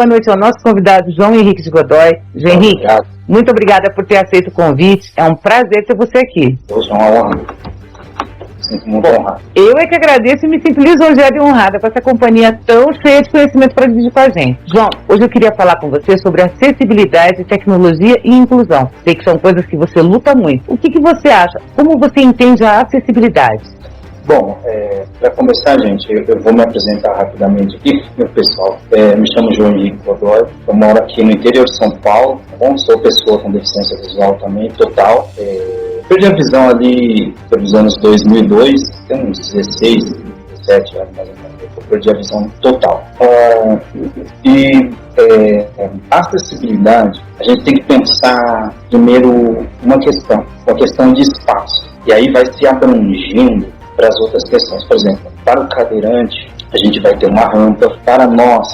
boa noite ao nosso convidado João Henrique de Godoy. João Henrique, obrigado. Muito obrigada por ter aceito o convite. É um prazer ter você aqui. Hoje é uma honra. Sinto muito honrado. Eu é que agradeço e me sinto lisonjeada e honrada com essa companhia tão cheia de conhecimento para dividir com a gente. João, hoje eu queria falar com você sobre acessibilidade, tecnologia e inclusão. Sei que são coisas que você luta muito. O que você acha? Como você entende a acessibilidade? Bom, para começar, gente, eu vou me apresentar rapidamente aqui, meu pessoal. Me chamo João Henrique Godoy, eu moro aqui no interior de São Paulo. Bom, sou pessoa com deficiência visual também, total. Perdi a visão ali pelos anos 2002, tem uns 16, 17 anos mais ou menos. Eu perdi a visão total. A acessibilidade, a gente tem que pensar primeiro uma questão de espaço. E aí vai se abrangendo para as outras questões. Por exemplo, para o cadeirante, a gente vai ter uma rampa. Para nós,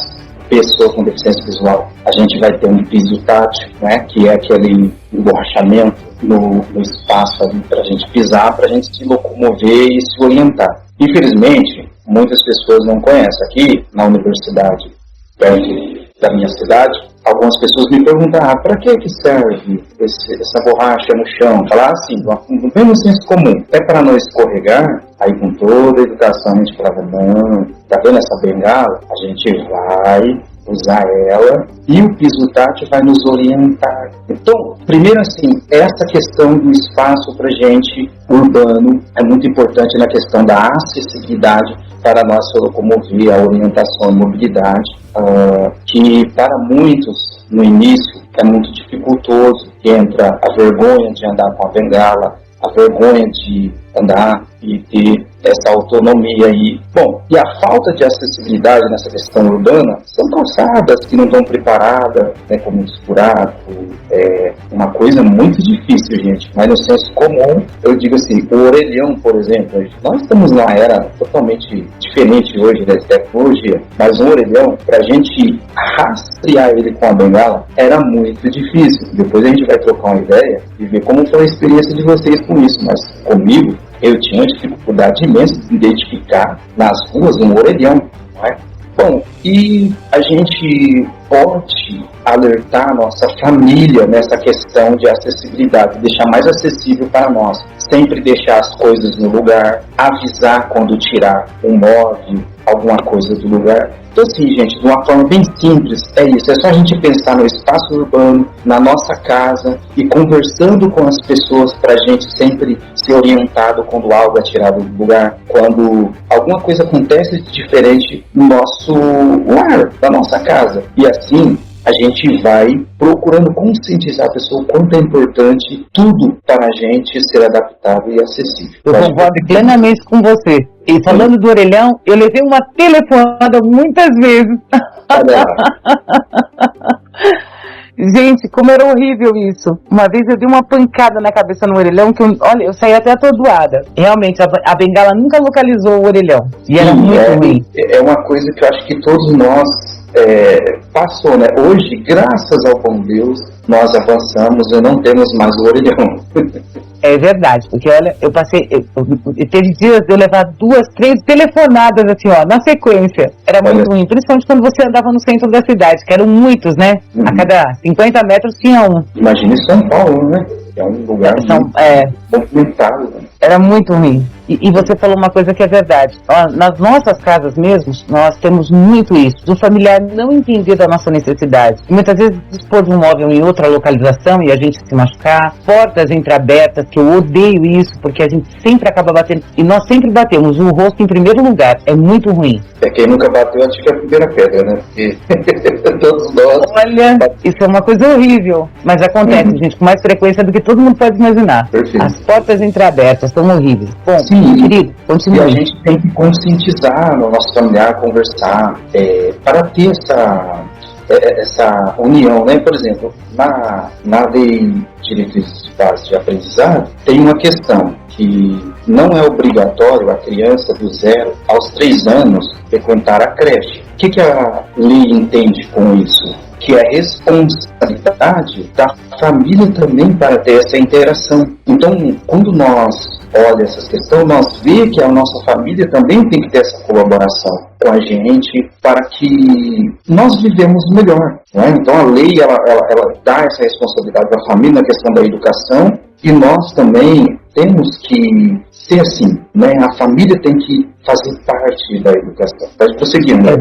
pessoa com deficiência visual, a gente vai ter um piso tátil, né, que é aquele emborrachamento no espaço ali para a gente pisar, para a gente se locomover e se orientar. Infelizmente, muitas pessoas não conhecem. Aqui na universidade, perto da minha cidade, algumas pessoas me perguntam, para que serve essa borracha no chão? Falar assim, no mesmo senso comum, é para não escorregar? Aí com toda a educação a gente falava, não, tá vendo essa bengala? A gente vai usar ela e o piso tátil vai nos orientar. Então, primeiro assim, essa questão do espaço para gente urbano é muito importante na questão da acessibilidade para nós se locomover, a orientação e mobilidade, que para muitos no início é muito dificultoso. Entra a vergonha de andar com a bengala, a vergonha de andar e ter essa autonomia aí. Bom, e a falta de acessibilidade nessa questão urbana são calçadas que não estão preparadas, né, com muitos buracos. É uma coisa muito difícil, gente. Mas no senso comum, eu digo assim, o orelhão, por exemplo, nós estamos numa era totalmente diferente hoje da tecnologia, mas um orelhão, para a gente rastrear ele com a bengala, era muito difícil. Depois a gente vai trocar uma ideia e ver como foi a experiência de vocês com isso, mas comigo, eu tinha dificuldade imensa de identificar nas ruas um orelhão, não é? Bom, e a gente pode alertar a nossa família nessa questão de acessibilidade, deixar mais acessível para nós. Sempre deixar as coisas no lugar, avisar quando tirar um móvel, alguma coisa do lugar. Então assim, gente, de uma forma bem simples, é isso. É só a gente pensar no espaço urbano, na nossa casa e conversando com as pessoas para a gente sempre ser orientado quando algo é tirado do lugar, quando alguma coisa acontece de diferente no nosso lar, na nossa casa. E assim, a gente vai procurando conscientizar a pessoa o quanto é importante tudo para a gente ser adaptável e acessível. Eu concordo plenamente com você. E falando do orelhão, eu levei uma telefonada muitas vezes. Gente, como era horrível isso. Uma vez eu dei uma pancada na cabeça no orelhão que eu saí até atordoada. Realmente, a bengala nunca localizou o orelhão. E era muito ruim. É uma coisa que eu acho que todos nós passou, né? Hoje, graças ao bom Deus, nós avançamos e não temos mais o orelhão. É verdade, porque olha, eu teve dias de eu levar 2, 3 telefonadas assim, na sequência. Era muito ruim, principalmente quando você andava no centro da cidade, que eram muitos, né? A cada 50 metros tinha um. Imagina São Paulo, né? É um lugar movimentado, né? Era muito ruim. E você falou uma coisa que é verdade. Nas nossas casas mesmo, nós temos muito isso. Do familiar não entender da nossa necessidade. E muitas vezes dispor de um móvel em outra localização e a gente se machucar. Portas entreabertas, que eu odeio isso, porque a gente sempre acaba batendo. E nós sempre batemos o rosto em primeiro lugar. É muito ruim. Quem nunca bateu, acho que é a primeira pedra, né? Porque todos nós... Olha, isso é uma coisa horrível. Mas acontece, gente, com mais frequência do que todo mundo pode imaginar. Perfeito. As portas entreabertas são horríveis. Bom, sim, querido, continue. E a gente tem que conscientizar no nosso familiar, conversar, para ter essa união, né? Por exemplo, na lei diretrizes básicas de aprendizado, tem uma questão que não é obrigatório a criança do 0 aos 3 anos frequentar a creche. que a lei entende com isso? Que é responsabilidade da família também para ter essa interação. Então, quando nós olhamos essas questões, nós vemos que a nossa família também tem que ter essa colaboração com a gente para que nós vivemos melhor. Né? Então, a lei ela dá essa responsabilidade da família na questão da educação e nós também temos que ser assim, né? A família tem que fazer parte da educação. Pode prosseguir, né?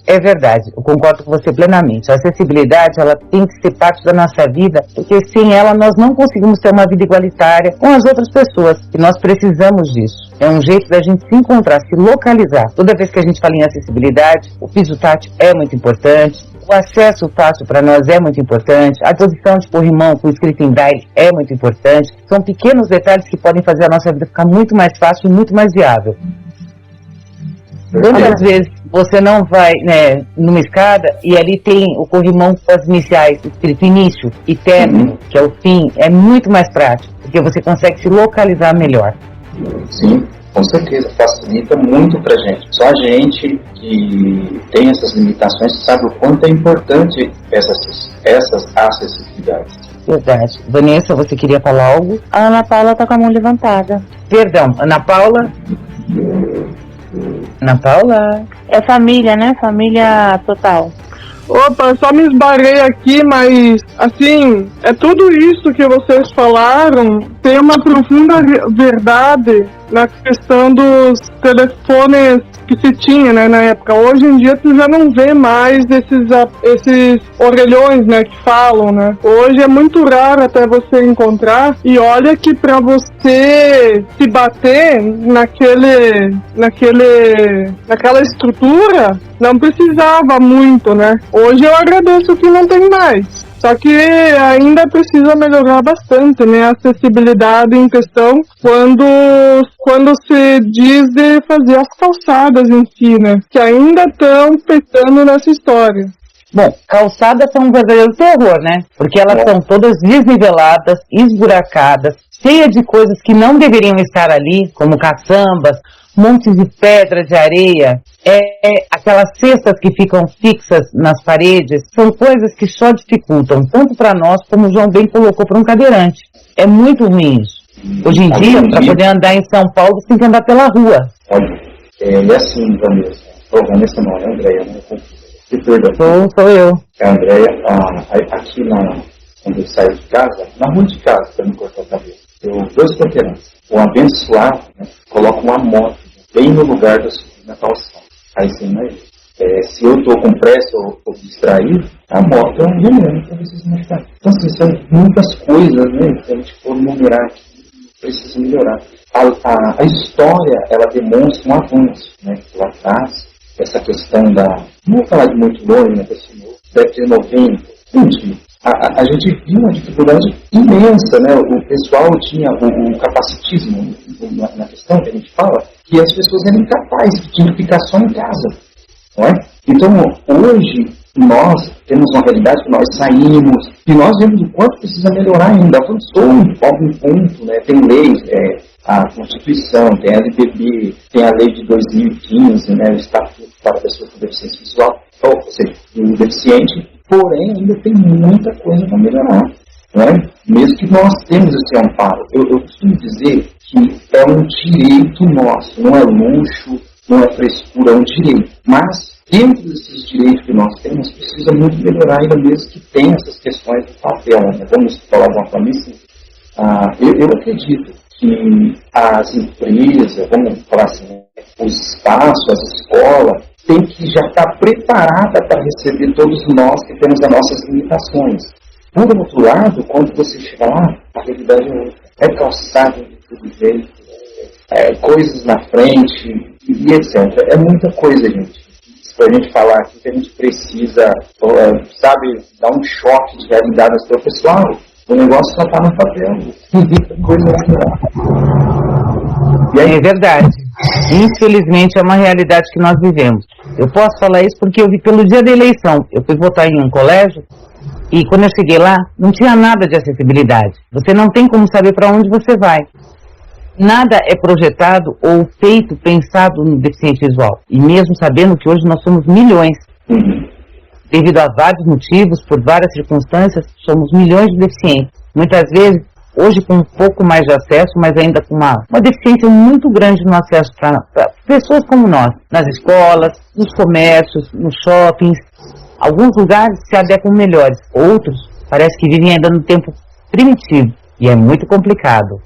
É verdade. Eu concordo com você plenamente. A acessibilidade, ela tem que ser parte da nossa vida, porque sem ela nós não conseguimos ter uma vida igualitária com as outras pessoas, e nós precisamos disso. É um jeito da gente se encontrar, se localizar. Toda vez que a gente fala em acessibilidade, o piso tátil é muito importante. O acesso fácil para nós é muito importante, a posição de corrimão com escrita em braille é muito importante. São pequenos detalhes que podem fazer a nossa vida ficar muito mais fácil e muito mais viável. Quantas vezes você não vai, né, numa escada e ali tem o corrimão com as iniciais escrito início e término, que é o fim, é muito mais prático, porque você consegue se localizar melhor. Sim, com certeza, facilita muito pra gente. Só a gente que tem essas limitações sabe o quanto é importante essas acessibilidades. Verdade. Vanessa, você queria falar algo? A Ana Paula tá com a mão levantada. Perdão, Ana Paula? Ana Paula? É família, né? Família total. Opa, só me esbarrei aqui, mas, assim, é tudo isso que vocês falaram, tem uma profunda verdade na questão dos telefones que se tinha, né, na época. Hoje em dia tu já não vê mais esses orelhões, né, que falam, né. Hoje é muito raro até você encontrar, e olha que pra você se bater naquela estrutura, não precisava muito, né. Hoje eu agradeço que não tem mais. Só que ainda precisa melhorar bastante, né, a acessibilidade em questão quando se diz de fazer as calçadas em si, né, que ainda estão pecando nessa história. Bom, calçadas são um verdadeiro terror, né, porque elas são todas desniveladas, esburacadas, cheias de coisas que não deveriam estar ali, como caçambas, montes de pedra, de areia, aquelas cestas que ficam fixas nas paredes, são coisas que só dificultam, tanto para nós, como o João bem colocou, para um cadeirante. É muito ruim isso. Hoje em dia, para poder andar em São Paulo, você tem que andar pela rua. Olha, e assim, Vanessa. Vanessa não, é Andréia, né? Sou eu. É a Andréia, aqui quando eu saio de casa, na rua de casa, para não cortar o cabelo, eu 2 quarteirões. O abençoado, né, coloca uma moto bem no lugar da na calçada. Aí você imagina. Se eu estou com pressa ou distraído, a moto é um veneno para vocês machucarem. Então, assim, são muitas coisas, né? Se a gente for numerar aqui, precisa melhorar. A história, ela demonstra um avanço, né? Lá atrás, essa questão não vou falar de muito longe, né? Década de 90, gente, a gente viu uma dificuldade imensa, né? O pessoal tinha um capacitismo na questão que a gente fala, que as pessoas eram incapazes, que tinham que ficar só em casa, não é? Então, hoje, nós temos uma realidade que nós saímos, e nós vemos o quanto precisa melhorar ainda. Avançou em algum ponto, né? Tem leis, a Constituição, tem a LPB, tem a lei de 2015, né? O Estatuto para Pessoas com Deficiência Visual, ou seja, o deficiente, porém ainda tem muita coisa para melhorar, né? Mesmo que nós temos esse amparo. Eu costumo dizer que é um direito nosso, não é luxo, não é frescura, é um direito. Mas dentro desses direitos que nós temos, precisa muito melhorar ainda mesmo que tem essas questões do papel, né? Vamos falar de uma forma assim. Eu acredito que as empresas, vamos falar assim, né? O espaço, as escolas, tem que já estar preparada para receber todos nós que temos as nossas limitações. Por outro lado, quando você chega lá, a realidade é calçada de todo jeito, coisas na frente e etc. É muita coisa, gente. Para a gente falar aqui que a gente precisa, sabe, dar um choque de realidade ao pessoal, o negócio só está no papel. Muita coisa E aí, é verdade. Infelizmente é uma realidade que nós vivemos. Eu posso falar isso porque eu vi pelo dia da eleição. Eu fui votar em um colégio e quando eu cheguei lá, não tinha nada de acessibilidade. Você não tem como saber para onde você vai. Nada é projetado ou feito pensado no deficiente visual. E mesmo sabendo que hoje nós somos milhões, devido a vários motivos, por várias circunstâncias, somos milhões de deficientes. Muitas vezes, hoje com um pouco mais de acesso, mas ainda com uma deficiência muito grande no acesso para pessoas como nós, nas escolas, nos comércios, nos shoppings. Alguns lugares se adequam melhores, outros parece que vivem ainda no tempo primitivo, e é muito complicado.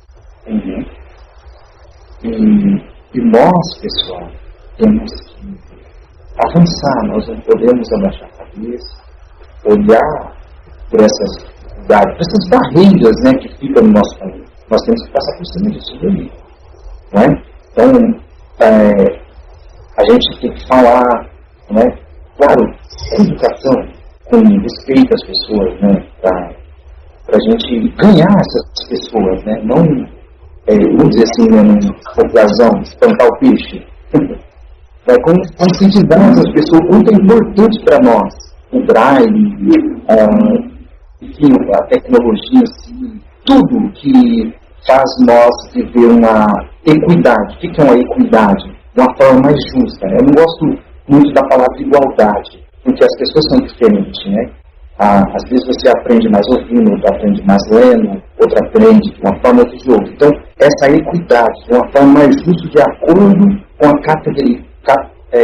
E nós, pessoal, temos que avançar, nós não podemos abaixar a cabeça, olhar por essas barreiras, né, que ficam no nosso país. Nós temos que passar por cima disso daí, né? Então, a gente tem que falar, né, claro, com educação, com respeito às pessoas, né, para a gente ganhar essas pessoas, né, não, vamos dizer assim, né, população, espantar o peixe, conscientizar essas pessoas, muito importante para nós, o braille, enfim, a tecnologia, assim, tudo que faz nós viver uma equidade. O que é uma equidade? De uma forma mais justa. Eu não gosto muito da palavra igualdade, porque as pessoas são diferentes, né? Às vezes você aprende mais ouvindo, outra aprende mais lendo, outra aprende de uma forma ou de outra. Então, essa equidade, de uma forma mais justa, de acordo com a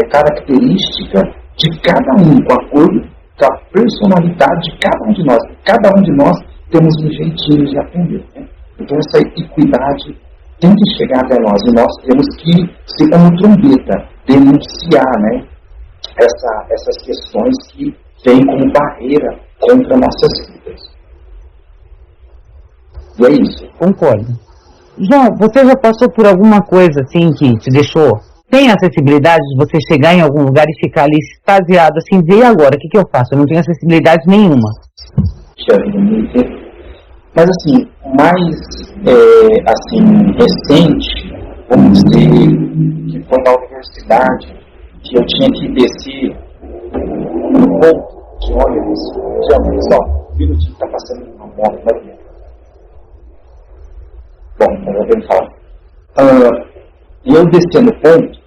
característica de cada um, com acordo com a personalidade de cada um de nós. Cada um de nós temos um jeitinho de aprender, né? Então essa equidade tem que chegar até nós, e nós temos que ser como trombeta, denunciar, né, essas questões que vêm como barreira contra nossas vidas. E é isso. Concordo. João, você já passou por alguma coisa assim que te deixou? Tem acessibilidade de você chegar em algum lugar e ficar ali extasiado, assim, e agora, o que eu faço? Eu não tenho acessibilidade nenhuma. Mas assim, mais recente, vamos dizer, que foi na universidade, que eu tinha que descer no ponto de ônibus. Só, um minutinho, está passando uma moto na minha. Bom, eu vou falar. Eu descia no ponto,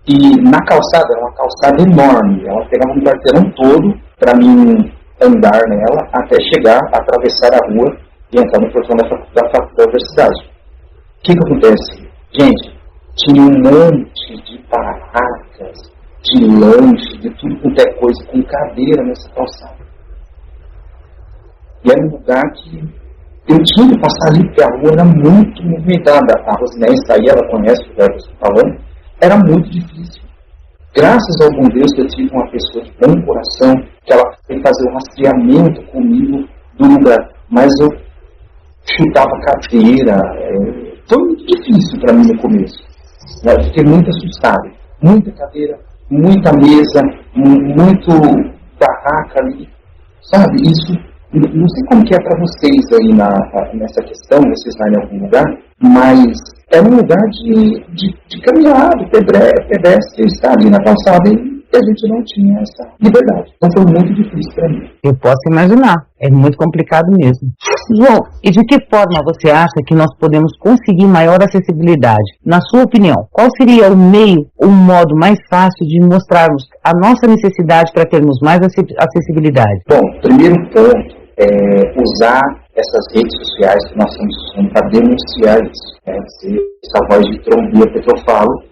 e na calçada, era uma calçada enorme, ela pegava um quarteirão todo para mim andar nela até chegar, atravessar a rua e entrar no portão da universidade. O que acontece? Gente, tinha um monte de barracas, de lanche, de tudo quanto é coisa, com cadeira nessa calçada. E era um lugar que eu tinha que passar ali, porque a rua era muito movimentada. A Rosinete está aí, ela conhece o lugar que eu estou falando. Era muito difícil. Graças ao bom Deus que eu tive uma pessoa de bom coração, que ela foi fazer um rastreamento comigo do lugar. Mas eu chutava cadeira. Foi muito difícil para mim no começo. Eu fiquei muito assustado. Muita cadeira, muita mesa, muito barraca ali. Sabe, isso... Não sei como que é para vocês aí nessa questão, vocês estarem em algum lugar, mas é um lugar de caminhar, de pedestre, estar ali na calçada e a gente não tinha essa liberdade. Então foi muito difícil para mim. Eu posso imaginar, é muito complicado mesmo. João, e de que forma você acha que nós podemos conseguir maior acessibilidade? Na sua opinião, qual seria o meio, o modo mais fácil de mostrarmos a nossa necessidade para termos mais acessibilidade? Bom, primeiro ponto, usar essas redes sociais que nós estamos usando para denunciar isso, né? Essa voz de trombeta que eu falo,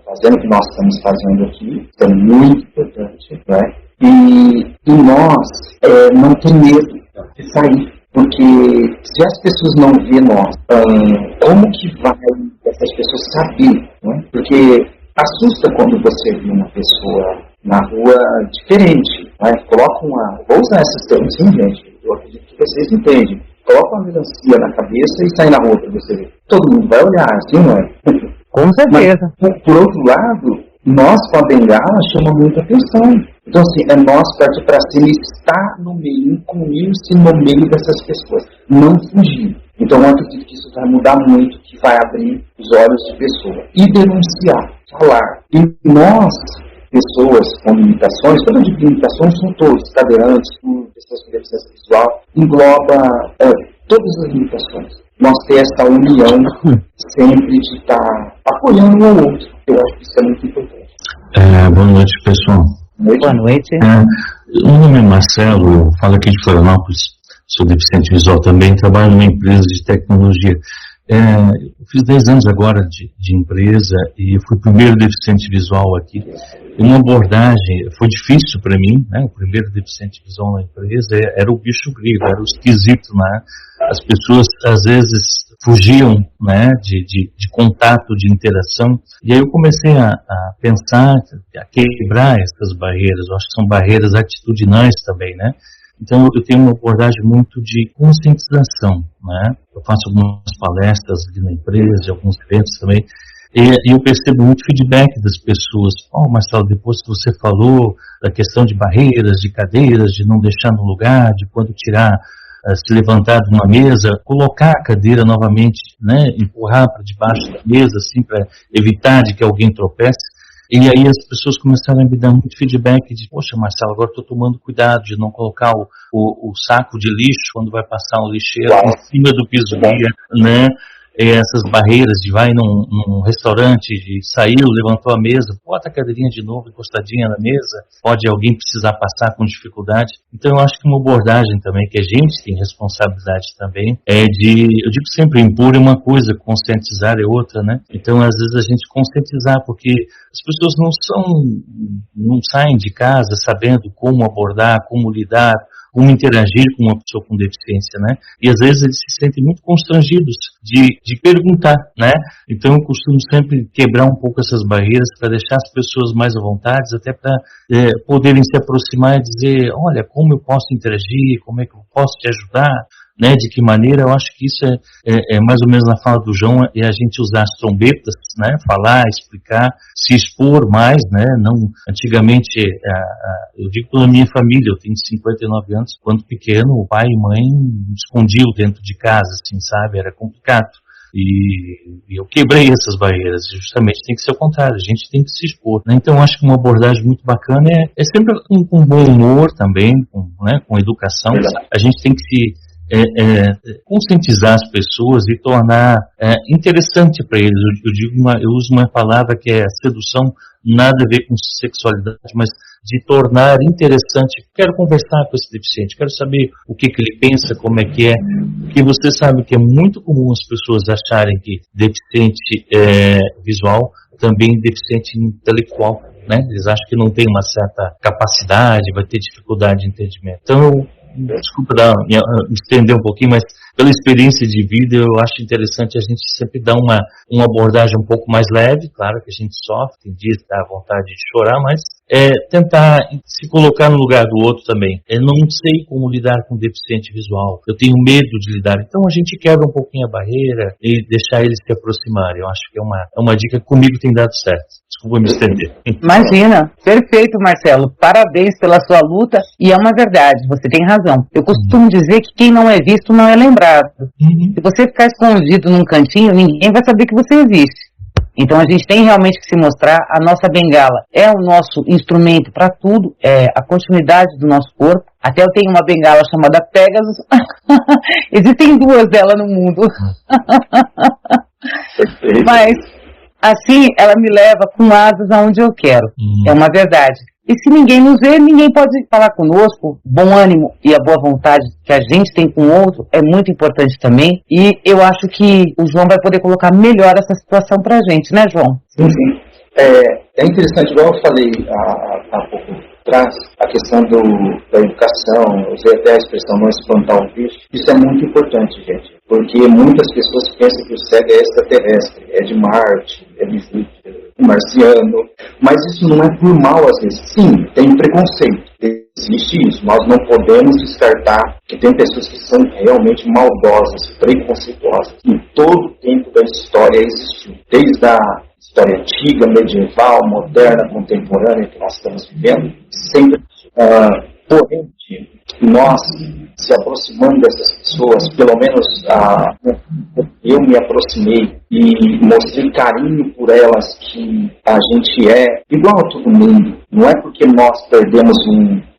fazendo o que nós estamos fazendo aqui, é muito importante, né? E nós não tem medo de sair, porque se as pessoas não vêem nós, como que vai essas pessoas saber, né? Porque assusta quando você vê uma pessoa na rua diferente, né? Vou usar esses termos, sim, gente, eu acredito que vocês entendem. Coloca uma melancia na cabeça e sai na rua para você ver. Todo mundo vai olhar, assim, não é? Com certeza. Mas, por outro lado, nós com a bengala chama muita atenção. Então, assim, é nós partir para cima e estar no meio, incluir-se no meio dessas pessoas. Não fugir. Então, eu acredito que isso vai mudar muito, que vai abrir os olhos de pessoa. E denunciar, falar. E nós, pessoas com limitações, quando eu digo limitações, são todos, cadeirantes, pessoas com deficiência visual, engloba todas as limitações. nós ter essa união sempre de estar apoiando um ao outro. Eu acho que isso é muito importante. Boa noite, pessoal. Boa noite. Meu nome é Marcelo, eu falo aqui de Florianópolis, sou deficiente visual também, trabalho numa empresa de tecnologia. Eu fiz 10 anos agora de empresa e fui o primeiro deficiente visual aqui. E uma abordagem, foi difícil para mim, né? O primeiro deficiente visual na empresa era o bicho grego, era o esquisito, né? As pessoas às vezes fugiam, né, de contato, de interação. E aí eu comecei a pensar, a quebrar essas barreiras. Eu acho que são barreiras atitudinais também, né? Então eu tenho uma abordagem muito de conscientização, né? Eu faço algumas palestras aqui na empresa, alguns eventos também, e eu percebo muito feedback das pessoas. Marcelo, depois que você falou da questão de barreiras, de cadeiras, de não deixar no lugar, de quando tirar, se levantar de uma mesa, colocar a cadeira novamente, né? Empurrar para debaixo da mesa, assim, para evitar de que alguém tropece. E aí as pessoas começaram a me dar muito feedback de, poxa, Marcelo, agora estou tomando cuidado de não colocar o saco de lixo quando vai passar um lixeiro em cima do piso guia, né? Essas barreiras de vai num restaurante, de saiu, levantou a mesa, bota a cadeirinha de novo encostadinha na mesa, pode alguém precisar passar com dificuldade. Então eu acho que uma abordagem também, que a gente tem responsabilidade também, eu digo sempre, impor é uma coisa, conscientizar é outra, né? Então às vezes a gente conscientizar, porque as pessoas não saem de casa sabendo como abordar, como lidar, como interagir com uma pessoa com deficiência, né? E às vezes eles se sentem muito constrangidos de perguntar, né? Então eu costumo sempre quebrar um pouco essas barreiras para deixar as pessoas mais à vontade, até para poderem se aproximar e dizer, olha, como eu posso interagir, como é que eu posso te ajudar, né? De que maneira? Eu acho que isso é mais ou menos na fala do João, é a gente usar as trombetas, né? Falar, explicar, se expor mais, né? Não, antigamente, eu digo pela minha família, eu tenho 59 anos, quando pequeno, o pai e mãe me escondiam dentro de casa, assim, sabe? Era complicado. E eu quebrei essas barreiras, justamente tem que ser o contrário, a gente tem que se expor, né? Então acho que uma abordagem muito bacana é sempre com bom humor também, com educação. A gente tem que se conscientizar as pessoas e tornar interessante para eles. Eu uso uma palavra que é sedução, nada a ver com sexualidade, mas de tornar interessante. Quero conversar com esse deficiente, quero saber o que ele pensa, como é que é, porque você sabe que é muito comum as pessoas acharem que deficiente visual também deficiente intelectual, né? Eles acham que não tem uma certa capacidade, vai ter dificuldade de entendimento. Então desculpa me estender um pouquinho, mas pela experiência de vida eu acho interessante a gente sempre dar uma abordagem um pouco mais leve. Claro que a gente sofre, tem dias que dá vontade de chorar, mas tentar se colocar no lugar do outro também. Eu não sei como lidar com deficiente visual, eu tenho medo de lidar, então a gente quebra um pouquinho a barreira e deixar eles se aproximarem. Eu acho que é uma dica que comigo tem dado certo. Desculpa me estender. Imagina, perfeito, Marcelo, parabéns pela sua luta, e é uma verdade, você tem razão. Eu costumo dizer que quem não é visto não é lembrado. Se você ficar escondido num cantinho, ninguém vai saber que você existe. Então a gente tem realmente que se mostrar. A nossa bengala é o nosso instrumento para tudo, é a continuidade do nosso corpo. Até eu tenho uma bengala chamada Pegasus. Existem 2 dela no mundo. Mas assim ela me leva com asas aonde eu quero. É uma verdade. E se ninguém nos vê, ninguém pode falar conosco. Bom ânimo e a boa vontade que a gente tem com o outro é muito importante também. E eu acho que o João vai poder colocar melhor essa situação pra gente, né, João? Sim, sim. É interessante, igual eu falei há pouco atrás, a questão da educação, usei até a expressão não espantar o bicho. Isso é muito importante, gente. Porque muitas pessoas pensam que o cego é extraterrestre, é de Marte, é de Júpiter, marciano, mas isso não é por mal às vezes. Sim, tem preconceito, existe isso. Nós não podemos descartar que tem pessoas que são realmente maldosas, preconceituosas. Em todo o tempo da história existiu, desde a história antiga, medieval, moderna, contemporânea que nós estamos vivendo, sempre. Porém, nós se aproximando dessas pessoas, pelo menos eu me aproximei e mostrei carinho por elas, que a gente é igual a todo mundo. Não é porque nós perdemos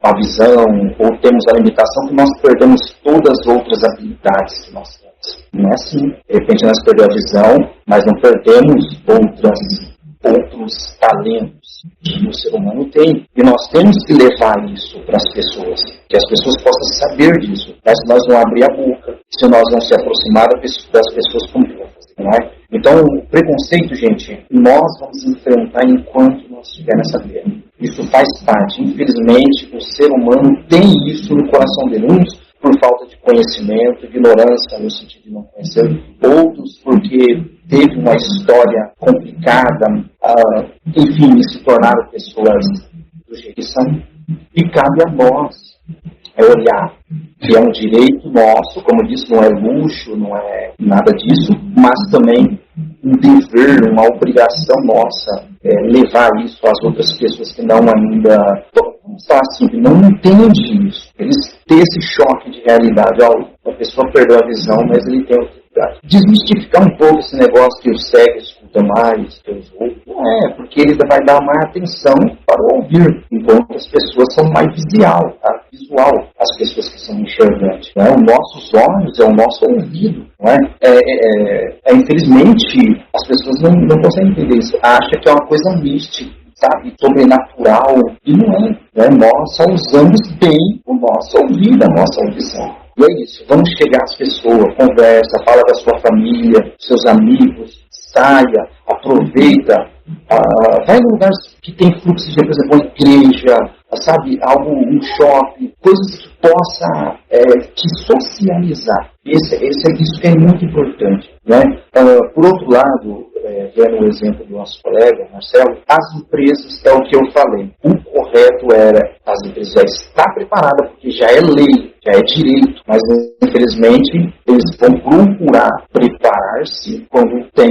a visão ou temos a limitação que nós perdemos todas as outras habilidades que nós temos. Não é assim. De repente nós perdemos a visão, mas não perdemos outros talentos que o ser humano tem. E nós temos que levar isso para as pessoas, que as pessoas possam saber disso. Mas se nós não abrir a boca, se nós não se aproximar das pessoas, como que vai fazer, não é? Então, o preconceito, gente, nós vamos enfrentar enquanto nós estivermos nessa guerra. Isso faz parte. Infelizmente, o ser humano tem isso no coração dele. Uns por falta de conhecimento, ignorância no sentido de não conhecer, outros porque teve uma história complicada, enfim, se tornaram pessoas do jeito que são. E cabe a nós olhar que é um direito nosso, como eu disse, não é luxo, não é nada disso, mas também um dever, uma obrigação nossa, levar isso às outras pessoas que não ainda, vamos falar assim, que não entendem isso. Eles têm esse choque de realidade. A pessoa perdeu a visão, mas ele tem outra. Desmistificar um pouco esse negócio que o cego escuta mais que os outros. Não é, porque ele vai dar mais atenção para o ouvir, enquanto as pessoas são mais visual, as pessoas que são enxergantes. Não é? Os nossos olhos é o nosso ouvido. Não é? Infelizmente, as pessoas não conseguem entender isso. Acham que é uma coisa mística, sabe, sobrenatural, e não é. Né? Nós só usamos bem o nosso ouvido, a nossa audição. E é isso, vamos chegar às pessoas, conversa, fala da sua família, seus amigos, saia, aproveita, vai em lugares que tem fluxo de, por exemplo, uma igreja, sabe, um shopping, coisas que possa te socializar. Isso é muito importante. Né? Por outro lado, vendo o exemplo do nosso colega, Marcelo, as empresas, é o que eu falei, o correto era, as empresas já estão preparadas, porque já é lei, já é direito, mas infelizmente eles vão procurar preparar-se quando tem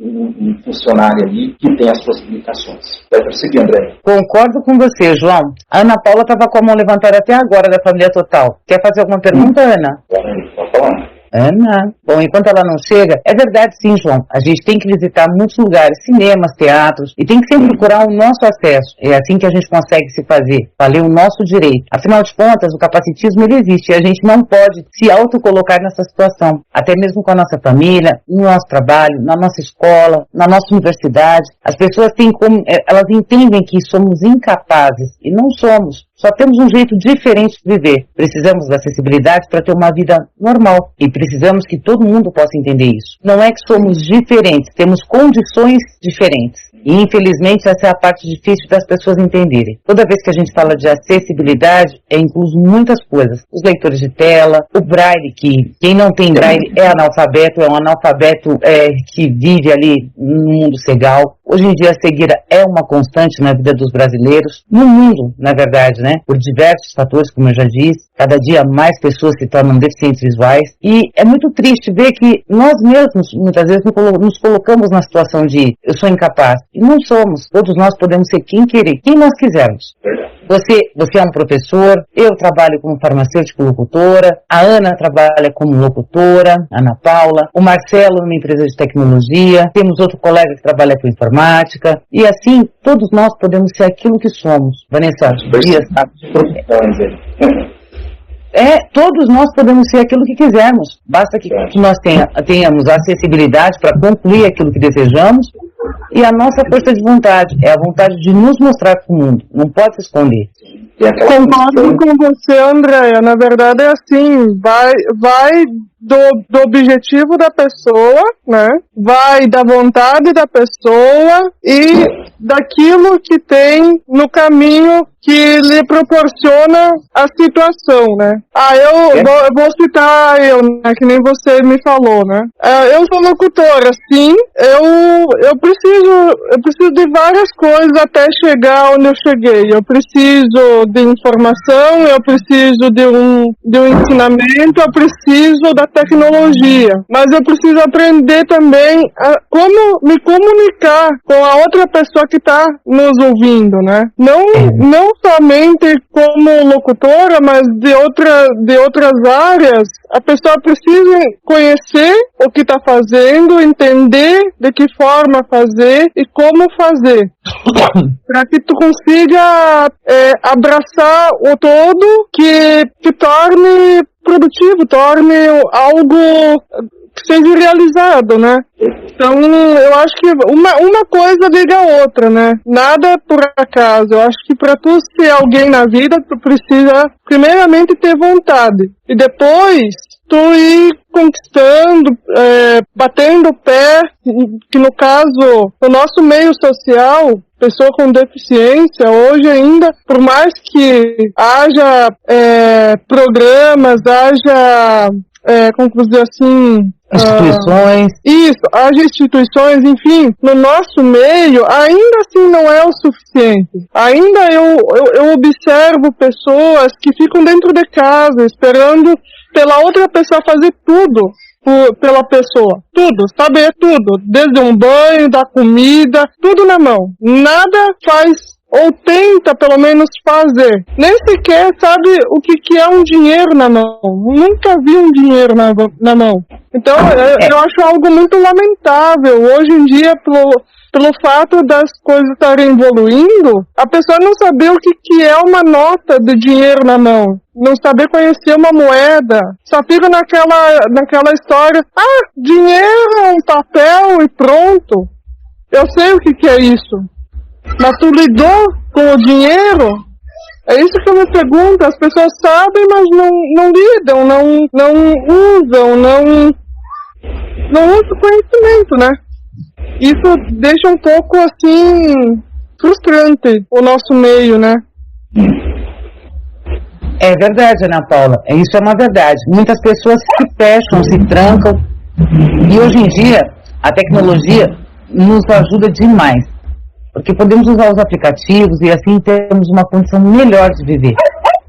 um funcionário ali que tem as suas limitações. Vai prosseguir, André. Concordo com você, João. A Ana Paula estava com a mão levantada até agora da família Total. Quer fazer alguma pergunta, Ana? Pode falar. Ana. Bom, enquanto ela não chega, é verdade sim, João. A gente tem que visitar muitos lugares, cinemas, teatros, e tem que sempre procurar o nosso acesso. É assim que a gente consegue se fazer, valer o nosso direito. Afinal de contas, o capacitismo ele existe e a gente não pode se autocolocar nessa situação. Até mesmo com a nossa família, no nosso trabalho, na nossa escola, na nossa universidade. As pessoas têm elas entendem que somos incapazes e não somos. Só temos um jeito diferente de viver. Precisamos da acessibilidade para ter uma vida normal. E precisamos que todo mundo possa entender isso. Não é que somos diferentes, temos condições diferentes. E infelizmente essa é a parte difícil das pessoas entenderem. Toda vez que a gente fala de acessibilidade, é incluso muitas coisas. Os leitores de tela, o braille, que quem não tem braille é analfabeto, é um analfabeto que vive ali no mundo cegal. Hoje em dia a cegueira é uma constante na vida dos brasileiros, no mundo, na verdade, né? Por diversos fatores, como eu já disse, cada dia mais pessoas se tornam deficientes visuais. E é muito triste ver que nós mesmos, muitas vezes, nos colocamos na situação de eu sou incapaz. E não somos. Todos nós podemos ser quem nós quisermos. Você é um professor, eu trabalho como farmacêutico locutora, a Ana trabalha como locutora, a Ana Paula, o Marcelo numa empresa de tecnologia, temos outro colega que trabalha com informática, e assim, todos nós podemos ser aquilo que somos. Vanessa Dias, todos nós podemos ser aquilo que quisermos. Basta que nós tenhamos a acessibilidade para concluir aquilo que desejamos e a nossa força de vontade. É a vontade de nos mostrar para o mundo. Não pode se esconder. Concordo com você, Andréia. Na verdade é assim, vai do objetivo da pessoa, né? Vai da vontade da pessoa e daquilo que tem no caminho que lhe proporciona a situação, né? Eu vou citar né, que nem você me falou, né? Eu sou locutora, sim, eu preciso de várias coisas até chegar onde eu cheguei. Eu preciso de informação, eu preciso de um ensinamento, eu preciso da tecnologia, mas eu preciso aprender também como me comunicar com a outra pessoa que está nos ouvindo, né? Não somente como locutora, mas de outras áreas, a pessoa precisa conhecer o que está fazendo, entender de que forma fazer e como fazer, para que tu consiga abraçar o todo, que te torne produtivo, torne algo que seja realizado, né? Então, eu acho que uma coisa liga a outra, né? Nada é por acaso. Eu acho que para tu ser alguém na vida, tu precisa primeiramente ter vontade. E depois, tu ir conquistando, batendo o pé, que no caso, no nosso meio social, pessoa com deficiência, hoje ainda, por mais que haja programas, haja, como dizer assim... instituições. Isso, as instituições, enfim, no nosso meio, ainda assim não é o suficiente. Ainda eu observo pessoas que ficam dentro de casa, esperando pela outra pessoa fazer tudo pela pessoa. Tudo, saber tudo. Desde um banho, da comida, tudo na mão. Nada faz... ou tenta, pelo menos, fazer. Nem sequer sabe o que é um dinheiro na mão. Nunca vi um dinheiro na mão. Então, eu acho algo muito lamentável. Hoje em dia, pelo fato das coisas estarem evoluindo, a pessoa não saber o que é uma nota de dinheiro na mão. Não saber conhecer uma moeda. Só fica naquela história, dinheiro é um papel e pronto. Eu sei o que é isso. Mas tu lidou com o dinheiro? É isso que eu me pergunto. As pessoas sabem, mas não lidam, não usam, não usam o conhecimento, né? Isso deixa um pouco, assim, frustrante o nosso meio, né? É verdade, Ana Paula. Isso é uma verdade. Muitas pessoas se fecham, se trancam. E hoje em dia, a tecnologia nos ajuda demais. Porque podemos usar os aplicativos e assim temos uma condição melhor de viver.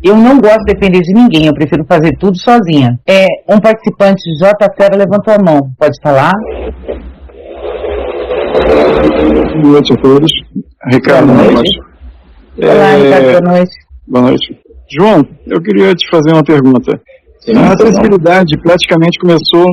Eu não gosto de depender de ninguém, eu prefiro fazer tudo sozinha. Um participante de J. Fera levantou a mão. Pode falar? Boa noite a todos. Ricardo, boa noite. Olá, Ricardo, boa noite. Boa noite. João, eu queria te fazer uma pergunta. A acessibilidade praticamente começou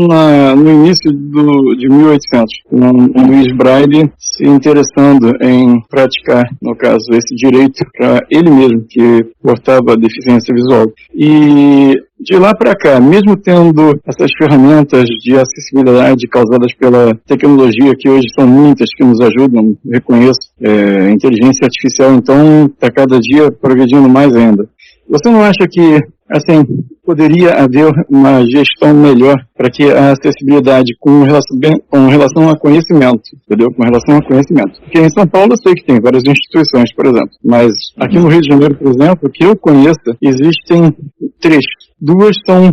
no início de 1800, com Luiz Braille se interessando em praticar, no caso, esse direito para ele mesmo, que portava deficiência visual. E de lá para cá, mesmo tendo essas ferramentas de acessibilidade causadas pela tecnologia, que hoje são muitas que nos ajudam, reconheço, a inteligência artificial, então, está cada dia progredindo mais ainda. Você não acha que, assim, poderia haver uma gestão melhor para que a acessibilidade com relação a conhecimento, entendeu? Com relação a conhecimento. Porque em São Paulo eu sei que tem várias instituições, por exemplo, mas aqui no Rio de Janeiro, por exemplo, que eu conheça, existem 3. 2 são,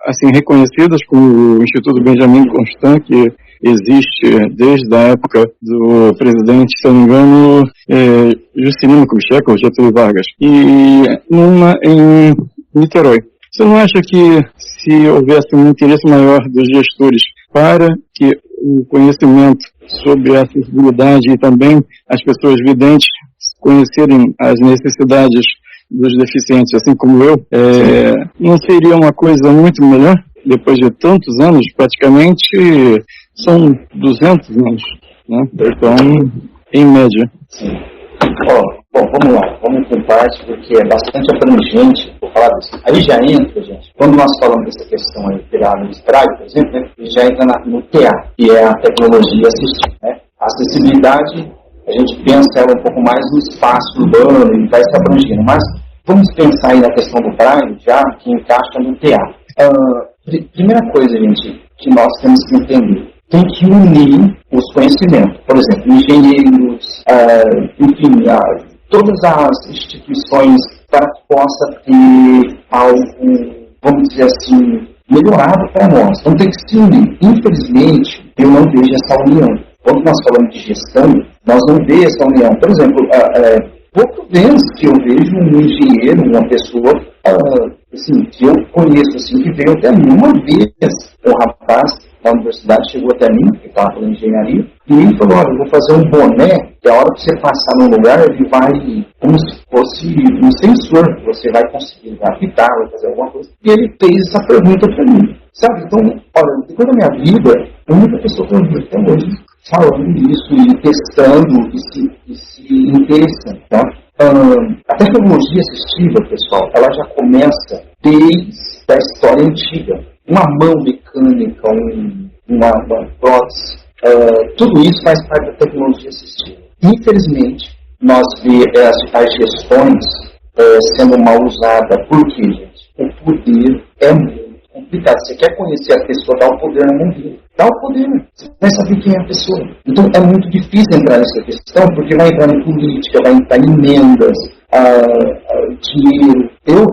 assim, reconhecidas, como o Instituto Benjamin Constant, que existe desde a época do presidente, se não me engano, Juscelino Kubitschek ou Getúlio Vargas, e uma em Niterói. Você não acha que se houvesse um interesse maior dos gestores para que o conhecimento sobre a acessibilidade e também as pessoas videntes conhecerem as necessidades dos deficientes, assim como eu, não seria uma coisa muito melhor? Depois de tantos anos, praticamente são 200 anos, né? Então, em média. Sim. Bom, vamos lá, vamos por parte, porque é bastante abrangente, vou falar disso. Aí já entra, gente, quando nós falamos dessa questão aí, no Sprague, por exemplo, né, já entra no TA, que é a tecnologia assistiva, né? A acessibilidade, a gente pensa ela um pouco mais no espaço urbano e vai se abrangendo, mas vamos pensar aí na questão do Braille, já que encaixa no TA. Primeira coisa, gente, que nós temos que entender, tem que unir os conhecimentos. Por exemplo, engenheiros, enfim, todas as instituições para que possa ter algo, vamos dizer assim, melhorado para nós. Então tem que se unir. Infelizmente, eu não vejo essa união. Quando nós falamos de gestão, nós não vemos essa união. Por exemplo, pouco vezes que eu vejo um engenheiro, uma pessoa, assim, que eu conheço, assim, que veio até mim uma vez, um rapaz da universidade chegou até mim, que estava fazendo engenharia, e ele falou, olha, eu vou fazer um boné, que a hora que você passar num lugar, ele vai como se fosse um sensor, que você vai conseguir apitar, vai fazer alguma coisa. E ele fez essa pergunta para mim, sabe? Então, olha, depois da minha vida, a única pessoa que eu vi até hoje falando isso e testando e se interessando, tá? A tecnologia assistiva, pessoal, ela já começa desde a história antiga. Uma mão mecânica, uma prótese, tudo isso faz parte da tecnologia assistiva. Infelizmente, nós vemos as gestões sendo mal usadas. Por quê, gente? O poder é muito complicado. Você quer conhecer a pessoa, dá o poder na mão dele. Dá o poder. Você vai saber quem é a pessoa. Então, é muito difícil entrar nessa questão, porque vai entrar em política, vai entrar em emendas, dinheiro. Eu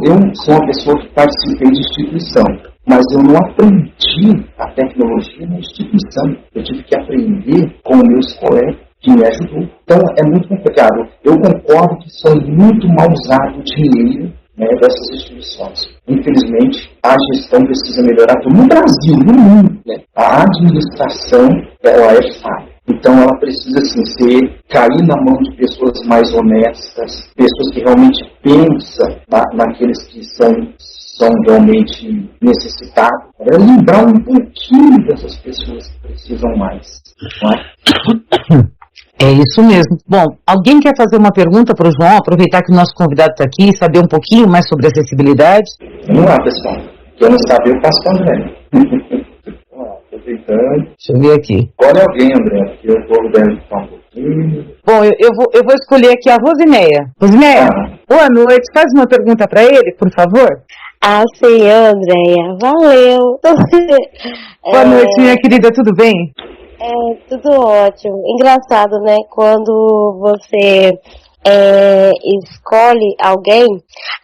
sou uma pessoa que participei de instituição, mas eu não aprendi a tecnologia na instituição. Eu tive que aprender com meus colegas, que me ajudou. Então, é muito complicado. Eu concordo que são muito mal usado o dinheiro, né, dessas instituições. Infelizmente, a gestão precisa melhorar tudo. No Brasil, no mundo, né, a administração ela é falha. Então, ela precisa assim, cair na mão de pessoas mais honestas, pessoas que realmente pensam naqueles que são realmente necessitados. É lembrar um pouquinho dessas pessoas que precisam mais. Não é? É isso mesmo. Bom, alguém quer fazer uma pergunta para o João? Aproveitar que o nosso convidado está aqui e saber um pouquinho mais sobre acessibilidade? Vamos lá, pessoal. Quem não sabe, eu passo para o André. Vamos lá, estou tentando. Deixa eu ver aqui. Olha alguém, André, porque eu vou deve ficar um pouquinho. Bom, eu vou escolher aqui a Rosineia. Rosineia, boa noite. Faz uma pergunta para ele, por favor. Ah, sim, Andréia. Valeu. Boa noite, minha querida. Tudo bem? Tudo ótimo. Engraçado, né? Quando você escolhe alguém,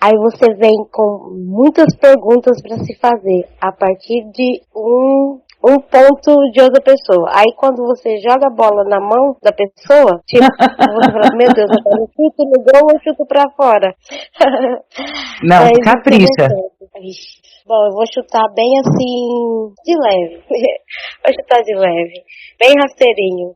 aí você vem com muitas perguntas para se fazer a partir de um ponto de outra pessoa. Aí quando você joga a bola na mão da pessoa, tipo, você fala, meu Deus, eu não chuto no gol, eu chuto pra fora. Não, capricha. Bom, eu vou chutar bem assim, de leve. Vou chutar de leve, bem rasteirinho.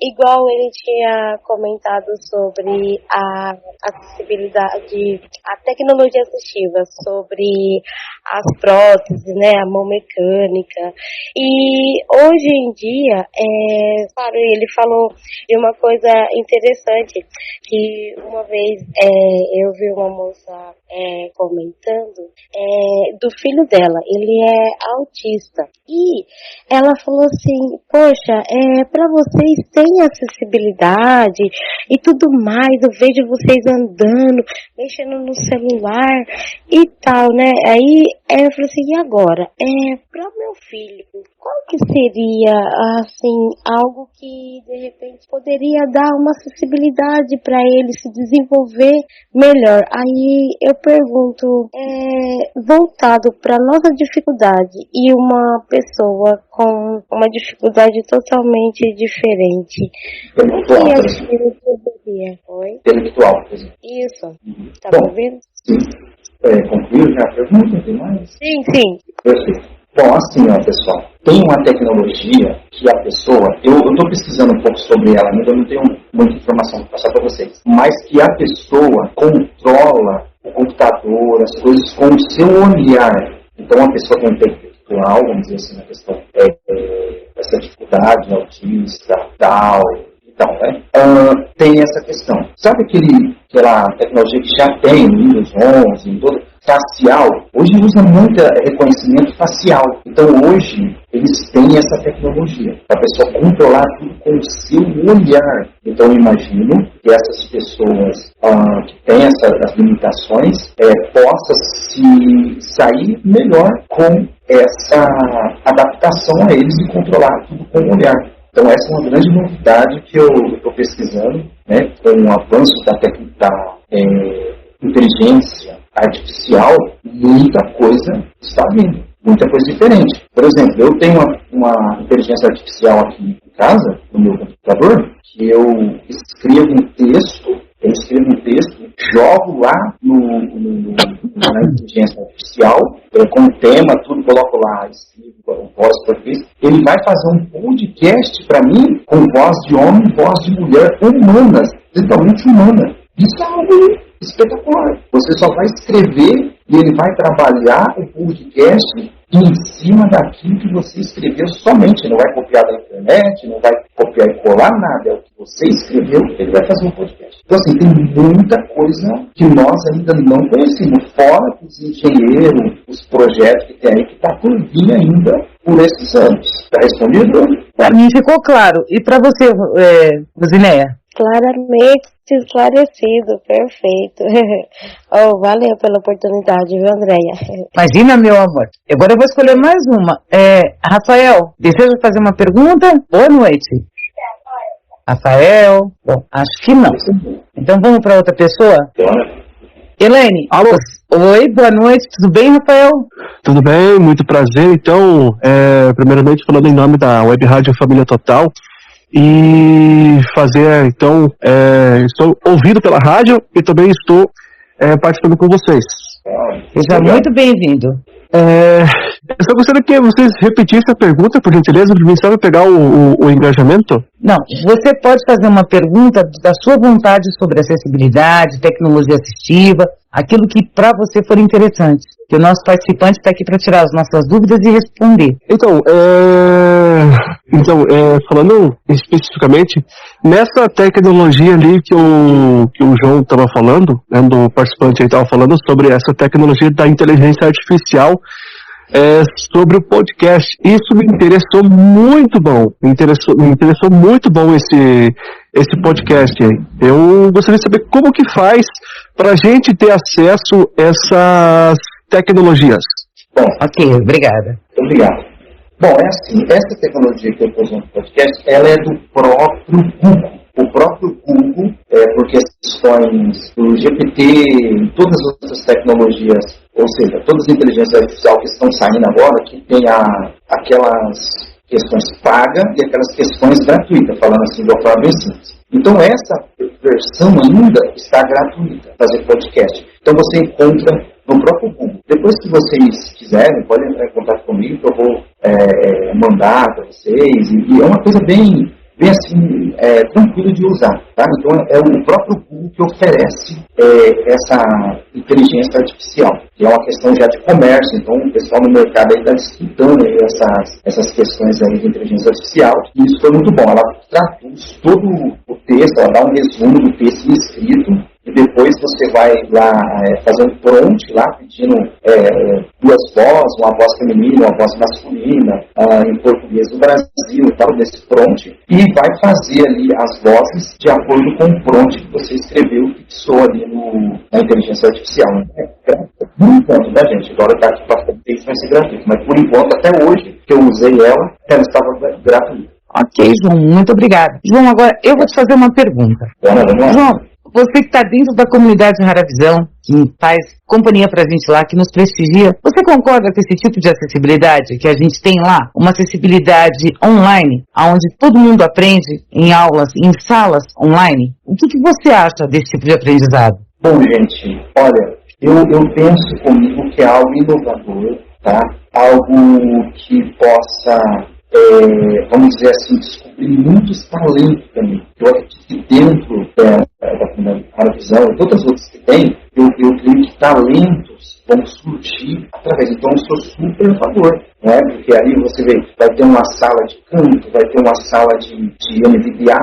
Igual ele tinha comentado sobre a acessibilidade, a tecnologia assistiva, sobre as próteses, né, a mão mecânica. E hoje em dia, claro, ele falou de uma coisa interessante, que uma vez eu vi uma moça comentando do filho dela, ele é autista, e ela falou assim, poxa, para vocês tem acessibilidade e tudo mais, eu vejo vocês andando, mexendo no celular e tal, né? Aí eu falei assim, e agora? Para o meu filho, qual que seria, assim, algo que de repente poderia dar uma acessibilidade para ele se desenvolver melhor? Aí eu pergunto, voltado para nossa dificuldade e uma pessoa com uma dificuldade totalmente diferente, o que a gente poderia? Oi? Intelectual, por exemplo. Isso. Tá me ouvindo? Sim. Concluiu já a pergunta? Tem mais? Sim. Perfeito. Bom, assim, ó, pessoal, tem uma tecnologia que a pessoa, eu estou pesquisando um pouco sobre ela, ainda não tenho muita informação para passar para vocês, mas que a pessoa controla o computador, as coisas com o seu olhar. Então, a pessoa tem intelectual, vamos dizer assim, na questão essa dificuldade, autista, tal, então, né? Tem essa questão. Sabe aquela tecnologia que já tem no Windows 11, em todo facial? Hoje usa muito reconhecimento facial. Então, hoje, eles têm essa tecnologia para a pessoa controlar tudo com o seu olhar. Então, eu imagino que essas pessoas que têm as limitações possam se sair melhor com essa adaptação a eles e controlar tudo com o olhar. Então, essa é uma grande novidade que eu estou pesquisando, né, com o avanço da inteligência artificial, muita coisa está vindo, muita coisa diferente. Por exemplo, eu tenho uma inteligência artificial aqui em casa, no meu computador, que eu escrevo um texto, jogo lá na inteligência artificial, com o tema, tudo, coloco lá, escrevo voz português. Ele vai fazer um podcast para mim com voz de homem e voz de mulher humanas, totalmente humana. Isso é algo espetacular. Você só vai escrever e ele vai trabalhar o podcast em cima daquilo que você escreveu somente. Não vai copiar da internet, não vai copiar e colar nada. É o que você escreveu que ele vai fazer um podcast. Então, assim, tem muita coisa que nós ainda não conhecemos. Fora os engenheiros, os projetos que tem aí, que está por vir ainda por esses anos. Está respondido? Para mim ficou claro. E para você, Rozinéia? Claramente esclarecido, perfeito. Valeu pela oportunidade, viu, Andréia? Imagina, meu amor. Agora eu vou escolher mais uma. Rafael, deseja fazer uma pergunta? Boa noite. Rafael? Bom, acho que não. Então vamos para outra pessoa? Elaine. Alô? Oi, boa noite. Tudo bem, Rafael? Tudo bem, muito prazer. Então, primeiramente falando em nome da Web Rádio Família Total, e fazer, então, estou ouvido pela rádio e também estou participando com vocês. Seja muito bem-vindo. Eu só gostaria que vocês repetissem a pergunta, por gentileza, para mim só pegar o engajamento. Não, você pode fazer uma pergunta da sua vontade sobre acessibilidade, tecnologia assistiva, aquilo que para você for interessante. Que o nosso participante está aqui para tirar as nossas dúvidas e responder. Então, falando especificamente, nessa tecnologia ali que o João estava falando, né, do participante aí estava falando sobre essa tecnologia da inteligência artificial, sobre o podcast. Isso me interessou muito bom. Me interessou muito bom esse podcast aí. Eu gostaria de saber como que faz para a gente ter acesso a essas tecnologias. Bom, ok, obrigada. Obrigado. Bom, assim, essa tecnologia que eu estou usando no podcast, ela é do próprio Google. O próprio Google, por questões do GPT e todas as outras tecnologias, ou seja, todas as inteligências artificiais que estão saindo agora, que tem aquelas questões pagas e aquelas questões gratuitas, falando assim de uma forma bem simples. Então essa versão ainda está gratuita, fazer podcast. Então você encontra no próprio Google. Depois que vocês quiserem, podem entrar em contato comigo, que eu vou mandar para vocês. E é uma coisa bem assim, tranquilo de usar, tá? Então é o próprio Google que oferece essa inteligência artificial, que é uma questão já de comércio. Então o pessoal no mercado aí está disputando essas questões aí de inteligência artificial, e isso foi muito bom. Ela traduz todo o texto, ela dá um resumo do texto escrito, e depois você vai lá fazer um prompt lá, pedindo duas vozes, uma voz feminina, uma voz masculina, em português do Brasil e tal, desse prompt, e vai fazer ali as vozes de acordo com o prompt que você escreveu, que fixou ali na inteligência artificial. Por enquanto, né, gente? Agora está aqui para vocês, vai ser gratuito, mas por enquanto, até hoje, que eu usei ela estava gratuita. Ok, João, muito obrigada. João, agora eu vou te fazer uma pergunta. João, você que está dentro da comunidade Raravisão, que faz companhia para a gente lá, que nos prestigia, você concorda com esse tipo de acessibilidade que a gente tem lá? Uma acessibilidade online, onde todo mundo aprende em aulas, em salas online? O que você acha desse tipo de aprendizado? Bom, gente, olha, eu penso comigo que é algo inovador, tá? Algo que possa, vamos dizer assim, descobrir muitos talentos também. Eu acredito que dentro da Raravisão e todas as outras que tem, eu creio que talentos vão surgir através. Então eu sou super a favor, né? Porque ali você vê, vai ter uma sala de canto, vai ter uma sala de NVDA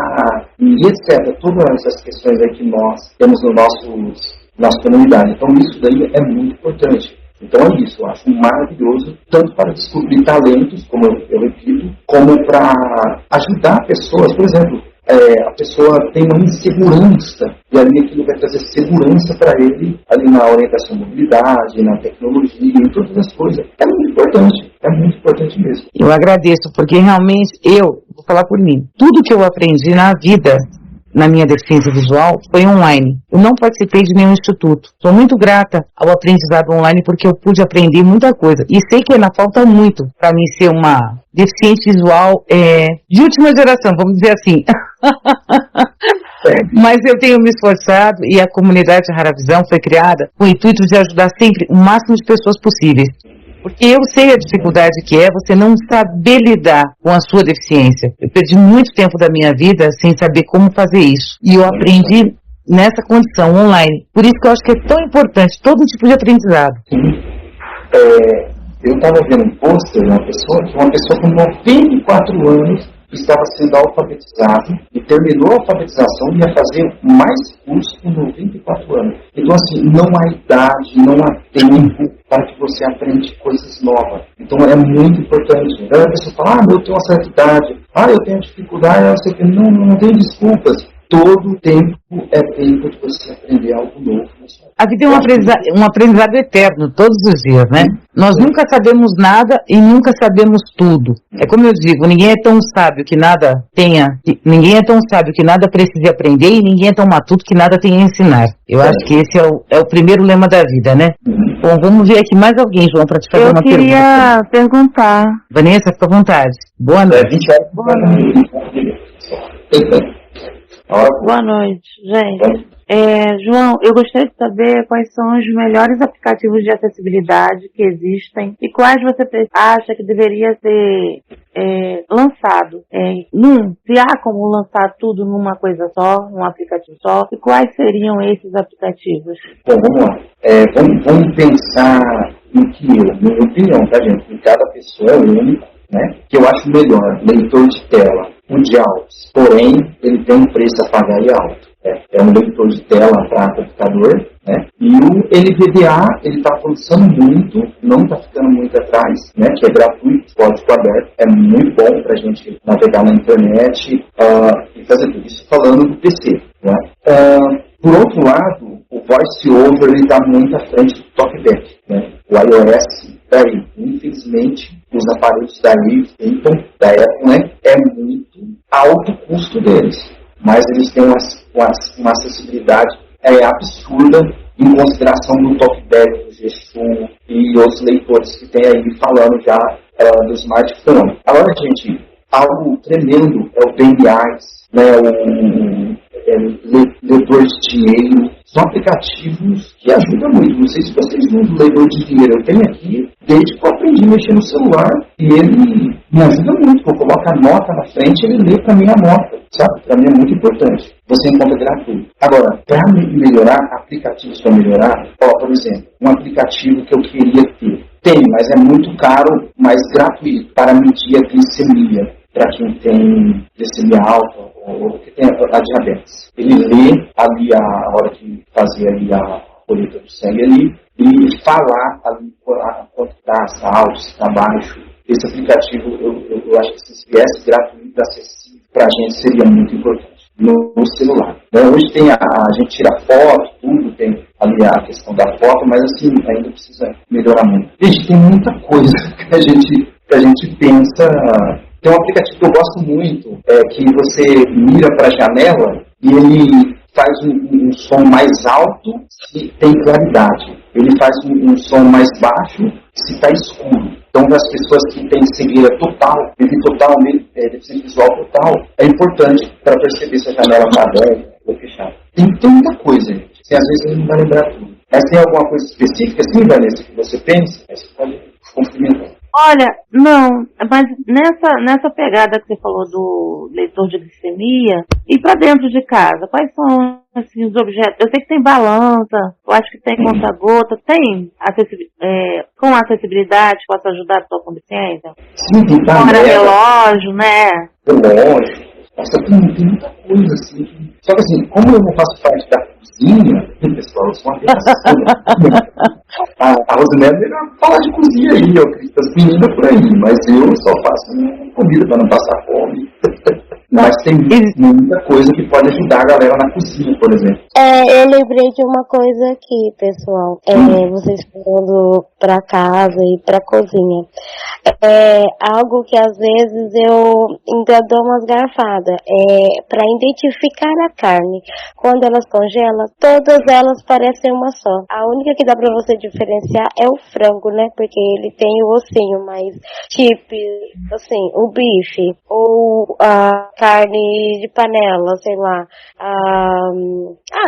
e etc. Todas essas questões aí que nós temos no nossa comunidade. Então isso daí é muito importante. Então é isso, eu acho maravilhoso, tanto para descobrir talentos, como eu repito, como para ajudar pessoas. Por exemplo, a pessoa tem uma insegurança, e ali aquilo vai trazer segurança para ele, ali na orientação da mobilidade, na tecnologia, em todas as coisas. É muito importante mesmo. Eu agradeço, porque realmente vou falar por mim, tudo que eu aprendi na vida, na minha deficiência visual, foi online. Eu não participei de nenhum instituto. Sou muito grata ao aprendizado online porque eu pude aprender muita coisa. E sei que ainda falta muito para mim ser uma deficiente visual de última geração, vamos dizer assim. Mas eu tenho me esforçado e a comunidade Raravisão foi criada com o intuito de ajudar sempre o máximo de pessoas possíveis. Porque eu sei a dificuldade que é você não saber lidar com a sua deficiência. Eu perdi muito tempo da minha vida sem saber como fazer isso. E eu aprendi nessa condição online. Por isso que eu acho que é tão importante todo tipo de aprendizado. Eu estava vendo um pôster de uma pessoa com 94 anos estava sendo alfabetizado e terminou a alfabetização e ia fazer mais curso com 94 anos. Então, assim, não há idade, não há tempo para que você aprenda coisas novas. Então, é muito importante. Aí a pessoa fala, eu tenho uma certa idade, eu tenho dificuldade, não tem desculpas. Todo tempo é tempo de você aprender algo novo. A vida é um aprendizado eterno, todos os dias, né? Nós nunca sabemos nada e nunca sabemos tudo. É como eu digo, ninguém é tão sábio que nada precise aprender e ninguém é tão matuto que nada tenha a ensinar. Eu acho que esse é o primeiro lema da vida, né? Bom, vamos ver aqui mais alguém, João, para te fazer uma pergunta. Eu queria perguntar. Vanessa, fica à vontade. Boa noite. 20 horas. Boa noite, gente. João, eu gostaria de saber quais são os melhores aplicativos de acessibilidade que existem e quais você acha que deveria ser lançado. Se há como lançar tudo numa coisa só, num aplicativo só, e quais seriam esses aplicativos? Bom, vamos lá. Vamos pensar no que minha opinião, tá, gente? Em cada pessoa é único, né? Que eu acho melhor, leitor de tela, o de altos. Porém, ele tem um preço a pagar e alto. É um leitor de tela para computador, né? E o NVDA, ele está avançando muito, não está ficando muito atrás, né? Que é gratuito, código aberto, é muito bom para a gente navegar na internet e fazer tudo isso falando do PC, né? Por outro lado, o VoiceOver está muito à frente do TalkBack, né? O iOS, infelizmente, os aparelhos da Apple, né? É muito alto o custo deles. Mas eles têm uma acessibilidade absurda em consideração do TalkBack, do G-Show e outros leitores que tem aí falando já do smartphone. Agora, gente, algo tremendo é o BNIs, né, o leitor de dinheiro. São aplicativos que ajudam muito. Não sei se vocês usam o leitor de dinheiro. Eu tenho aqui, desde que eu aprendi a mexer no celular, e ele me ajuda muito. Eu coloco a nota na frente e ele lê para mim a nota, sabe? Para mim é muito importante. Você encontra gratuito. Agora, para melhorar, aplicativos para melhorar, por exemplo, um aplicativo que eu queria ter. Tem, mas é muito caro, mas gratuito, para medir a glicemia. Para quem tem glicemia alta ou que tem a diabetes. Ele lê ali a hora de fazer ali a colheita do sangue ali e falar ali quanto está, se está alto, se está baixo. Esse aplicativo, eu acho que se viesse gratuito, acessível, para a gente seria muito importante no celular. Hoje tem a gente tira foto, tudo, tem ali a questão da foto, mas assim, ainda precisa melhorar muito. Gente, tem muita coisa que a gente pensa. Tem um aplicativo que eu gosto muito, que você mira para a janela e ele faz um som mais alto se tem claridade. Ele faz um som mais baixo se está escuro. Então, para as pessoas que têm cegueira total, deficiência visual total, é importante para perceber se a janela está aberta ou fechada. Tem tanta coisa, gente. Às vezes a gente não vai lembrar tudo. Mas tem alguma coisa específica, assim, Vanessa, que você pensa? Aí você pode complementar. Olha, não, mas nessa pegada que você falou do leitor de glicemia, e para dentro de casa, quais são assim, os objetos? Eu sei que tem balança, eu acho que tem conta-gota, tem com acessibilidade, posso ajudar a sua consciência? Sim, tem panela. Relógio, né? Relógio. Nossa, tem muita coisa assim. Só que assim, como eu não faço parte da cozinha, pessoal, eu sou uma pessoa. A Rosinelli é melhor falar de cozinha aí, as meninas por aí, mas eu só faço comida para não passar fome. Mas tem muita coisa que pode ajudar a galera na cozinha, por exemplo. Eu lembrei de uma coisa aqui, pessoal. Vocês falando pra casa e pra cozinha. Algo que às vezes eu ainda dou umas garfadas. Pra identificar a carne. Quando elas congelam, todas elas parecem uma só. A única que dá pra você diferenciar é o frango, né? Porque ele tem o ossinho, mas tipo, assim, o bife ou a carne de panela, sei lá.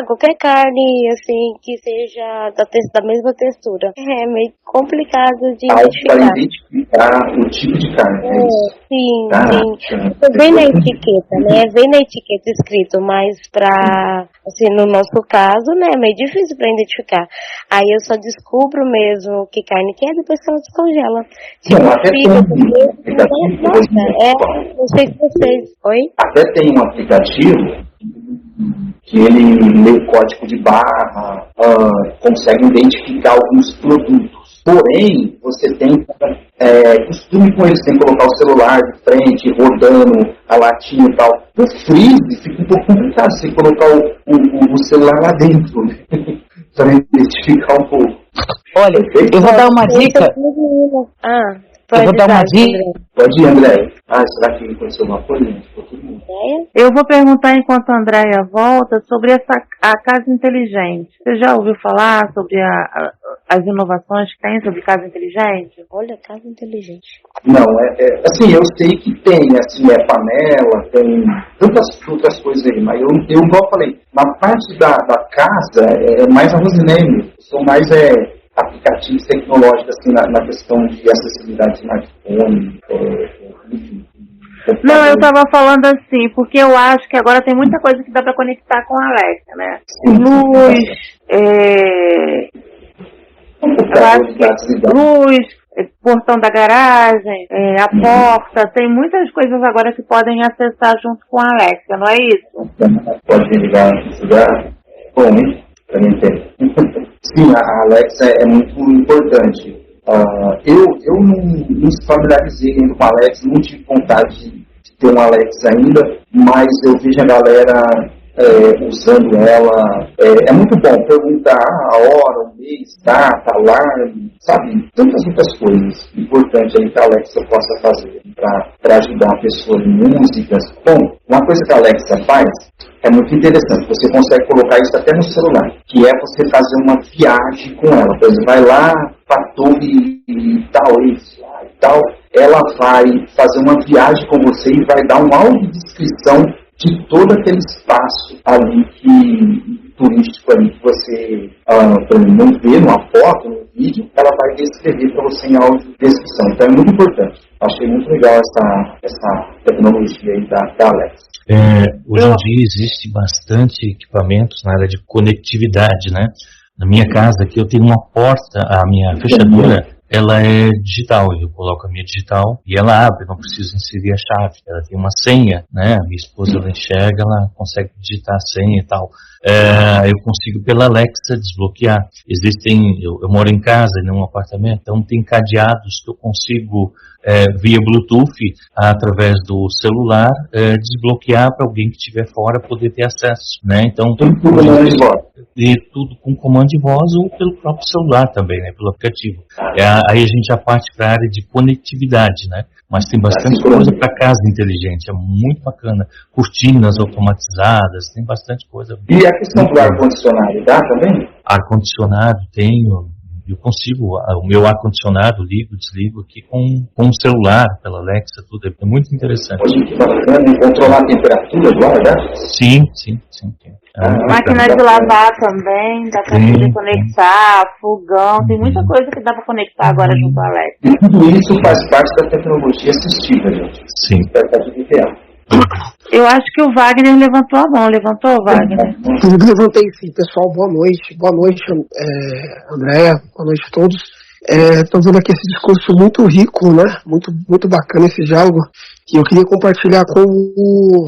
Qualquer carne, assim, que seja da mesma textura. É meio complicado de identificar. Para identificar o tipo de carne, é isso? Sim. Vem na etiqueta, né? Vem na etiqueta escrito, mas assim, no nosso caso, né, é meio difícil para identificar. Aí eu só descubro mesmo que carne que é depois que ela descongela. Não sei se vocês... Oi? Até tem um aplicativo que ele lê o código de barra, consegue identificar alguns produtos. Porém, você tem costume com eles, tem que colocar o celular de frente, rodando a latinha e tal. No freeze fica um pouco complicado você colocar o celular lá dentro, né? Para identificar um pouco. Olha, eu vou dar uma dica. Eu vou dar uma dica. Pode ir, André. Será que aconteceu alguma coisa? Eu vou perguntar enquanto a Andréia volta sobre a casa inteligente. Você já ouviu falar sobre as inovações que tem sobre casa inteligente? Olha, casa inteligente. Não, assim, eu sei que tem, assim, panela, tem tantas outras coisas aí, mas eu igual falei, na parte da casa, é mais a Rosinei, são mais aplicativos tecnológicos, assim, na questão de acessibilidade de smartphone, enfim. Não, eu estava falando assim, porque eu acho que agora tem muita coisa que dá para conectar com a Alexa, né? Luz, eu acho que luz, portão da garagem, a porta, tem muitas coisas agora que podem acessar junto com a Alexa, não é isso? Pode ligar, bom, hein? Para mim ter. Sim, a Alexa é muito importante. Eu não me familiarizei ainda com a Alexa, não tive vontade de ter um Alexa ainda, mas eu vejo a galera usando ela. É muito bom perguntar a hora, o mês, data, alarme, sabe? Tantas outras coisas importantes aí que a Alexa possa fazer para ajudar a pessoa em músicas. Bom, uma coisa que a Alexa faz é muito interessante. Você consegue colocar isso até no celular, que é você fazer uma viagem com ela. Por exemplo, vai lá para a torre e tal, ela vai fazer uma viagem com você e vai dar uma audiodescrição de todo aquele espaço ali turístico ali que você não vê numa foto, no vídeo, ela vai descrever para você em audiodescrição. Então é muito importante. Achei muito legal essa tecnologia aí da Alexa. Hoje em dia existe bastante equipamentos na área de conectividade, né? Na minha casa aqui eu tenho uma porta, a minha fechadura, ela é digital, eu coloco a minha digital e ela abre, não preciso inserir a chave, ela tem uma senha, né? A minha esposa ela enxerga, ela consegue digitar a senha e tal. Eu consigo pela Alexa desbloquear. Eu moro em casa, em um apartamento, então tem cadeados que eu consigo via Bluetooth, através do celular, desbloquear para alguém que estiver fora poder ter acesso, né? Então tudo com comando de voz. E tudo com comando de voz ou pelo próprio celular também, né? Pelo aplicativo. Aí a gente já parte para a área de conectividade, né? Mas tem bastante coisa para casa inteligente, é muito bacana. Cortinas automatizadas, tem bastante coisa. E a questão do ar-condicionado, dá também? Ar-condicionado tenho. Eu consigo, o meu ar-condicionado ligo, desligo aqui com o celular, pela Alexa, tudo. É muito interessante. Olha que bacana, controlar a temperatura agora, né? Sim. Máquina de lavar também, dá para poder conectar, fogão, tem muita coisa que dá para conectar agora junto à Alexa. E tudo isso faz parte da tecnologia assistiva, gente. Sim. Eu acho que o Wagner levantou a mão. Levantou, Wagner? Levantei sim, pessoal. Boa noite. Boa noite, Andréia. Boa noite a todos. Estou vendo aqui esse discurso muito rico, né? Muito bacana esse diálogo. E eu queria compartilhar com o...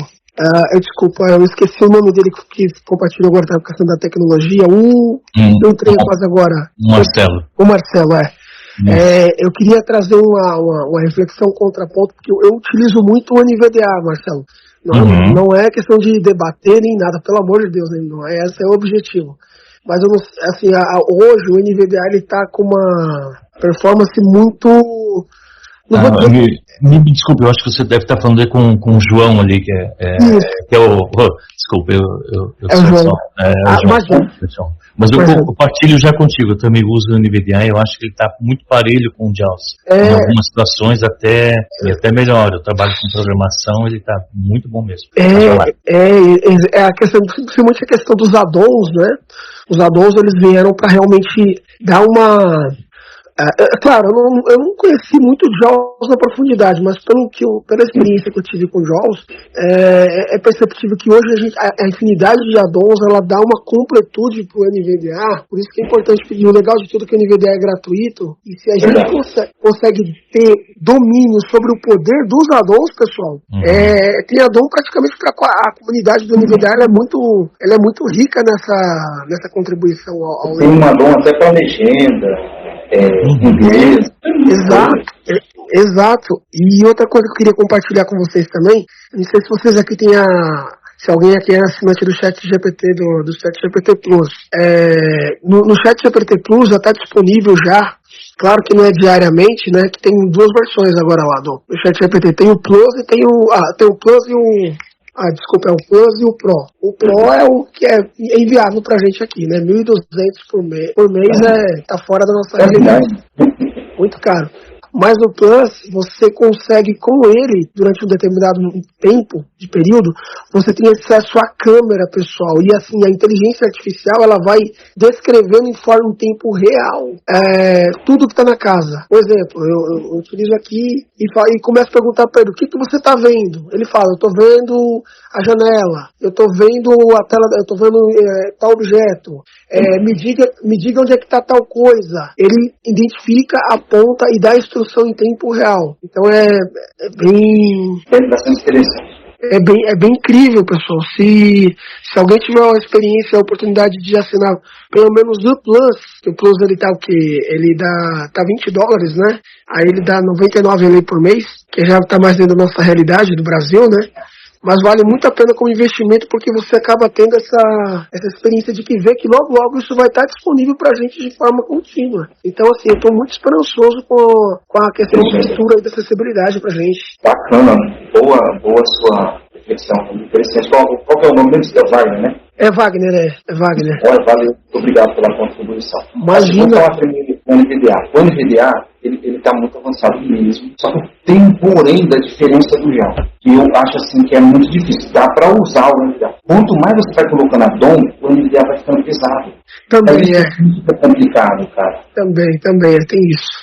eu esqueci o nome dele que compartilhou agora a questão da tecnologia. Eu entrei quase agora. Marcelo. O Marcelo, eu queria trazer uma reflexão, um contraponto, porque eu utilizo muito o NVDA, Marcelo. Não é questão de debater nem nada, pelo amor de Deus, não é, esse é o objetivo. Mas eu não, assim, hoje o NVDA ele tá com uma performance muito Me desculpe, eu acho que você deve estar falando com o João ali, que é o... desculpe, eu o João. João. Mas eu compartilho já contigo, eu também uso o NVDA, eu acho que ele está muito parelho com o JAWS. Em algumas situações até melhor. Eu trabalho com programação, ele está muito bom mesmo. A questão, principalmente a questão dos addons, né? Os addons, eles vieram para realmente dar uma... claro, eu não conheci muito JAWS na profundidade, mas pela experiência que eu tive com JAWS, é perceptível que hoje a infinidade de addons, ela dá uma completude para o NVDA, por isso que é importante pedir. O legal de tudo é que o NVDA é gratuito, e se a gente consegue ter domínio sobre o poder dos addons, pessoal, tem addon praticamente para a comunidade do NVDA, ela é muito rica nessa contribuição ao tem um addon até para legenda, inglês. Exato. E outra coisa que eu queria compartilhar com vocês também, não sei se vocês aqui se alguém aqui é assinante do ChatGPT, do ChatGPT Plus. No ChatGPT Plus já está disponível já, claro que não é diariamente, né, que tem duas versões agora lá do ChatGPT. Tem o Plus e tem o Plus e o... desculpa, é o Plus e o Pro. O Pro é o que é enviado pra gente aqui, né? 1.200 por mês tá fora da nossa realidade. Muito caro. Mas no Plus, você consegue, com ele, durante um determinado tempo, de período, você tem acesso à câmera, pessoal. E assim, a inteligência artificial, ela vai descrevendo em tempo real tudo que está na casa. Por exemplo, eu utilizo aqui e começo a perguntar para ele, o que você está vendo? Ele fala, eu estou vendo a janela, eu estou vendo a tela, eu estou vendo tal objeto, me diga onde é que está tal coisa. Ele identifica, aponta e dá instrução em tempo real. Então é bastante interessante. É bem incrível, pessoal. Se alguém tiver uma experiência, a oportunidade de assinar pelo menos o Plus, que o Plus ele tá o quê? Ele tá $20, né? Aí ele dá 99 ali por mês, que já tá mais dentro da nossa realidade do Brasil, né? Mas vale muito a pena como investimento, porque você acaba tendo essa experiência de que vê que logo isso vai estar disponível pra gente de forma contínua. Então, assim, eu tô muito esperançoso com a questão da mistura e da acessibilidade pra gente. Bacana, boa sua reflexão, interessante. Qual que é o nome dele? É Wagner, né? É Wagner. Valeu, obrigado pela contribuição. Imagina. Vamos falar primeiro do NVDA. O NVDA, ele está muito avançado mesmo, só que tem um porém da diferença do JAWS, que eu acho assim que é muito difícil. Dá para usar o NVDA. Quanto mais você vai colocando addon, o NVDA vai ficando pesado. Também Fica complicado, cara. Também, tem isso.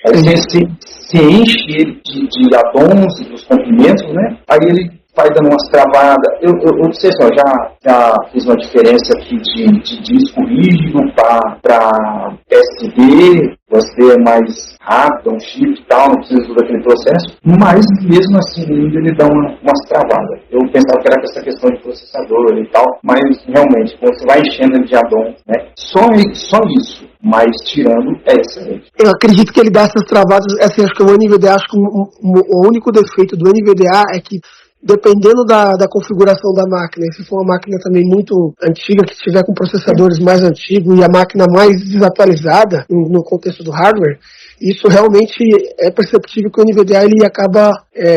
Aí você enche ele de addons e dos comprimentos, né? Aí ele vai dando umas travadas. Eu não sei se eu já fiz uma diferença aqui de disco rígido para SD. Você é mais rápido, um shift e tal, não precisa de todo aquele processo, mas mesmo assim ele dá umas travadas. Eu pensava que era essa questão de processador e tal, mas realmente, quando você vai enchendo ele de addon, né, só isso, mas tirando é excelente. Eu acredito que ele dá essas travadas, assim, acho que o NVDA, acho que o único defeito do NVDA é que dependendo da configuração da máquina, se for uma máquina também muito antiga, que estiver com processadores mais antigos e a máquina mais desatualizada no contexto do hardware, isso realmente é perceptível que o NVDA ele acaba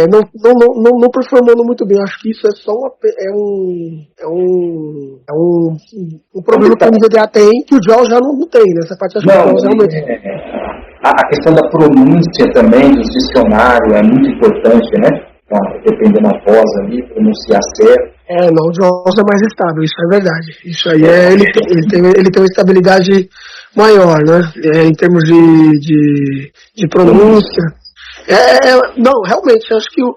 não performando muito bem. Eu acho que isso é só um problema que o NVDA tem, que o JAWS já não tem, né? Essa parte acho que o JAWS realmente... A questão da pronúncia também dos dicionários é muito importante, né? Dependendo da voz ali, pronunciar certo. O JAWS é mais estável, isso é verdade. Isso aí ele tem uma estabilidade maior, né? Em termos de pronúncia. Não, realmente, acho que o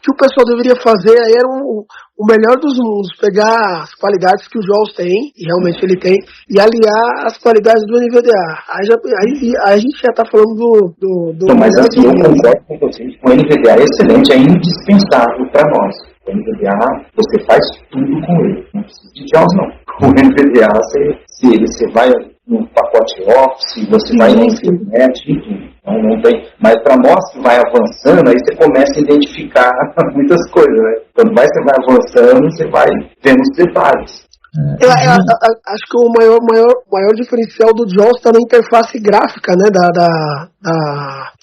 que o pessoal deveria fazer aí era o melhor dos mundos, pegar as qualidades que o JAWS tem, e realmente ele tem, e aliar as qualidades do NVDA. Aí a gente já está falando do Não, mas assim, eu concordo com vocês, o NVDA é excelente, é indispensável para nós. O NVDA, você faz tudo com ele, não precisa de JAWS não. O NVDA, você vai no pacote Office, você vai na internet, enfim. Então não tem. Mas para nós que vai avançando, aí você começa a identificar muitas coisas, né? Quando você vai avançando, você vai vendo os detalhes. Acho que o maior diferencial do JAWS está na interface gráfica, né,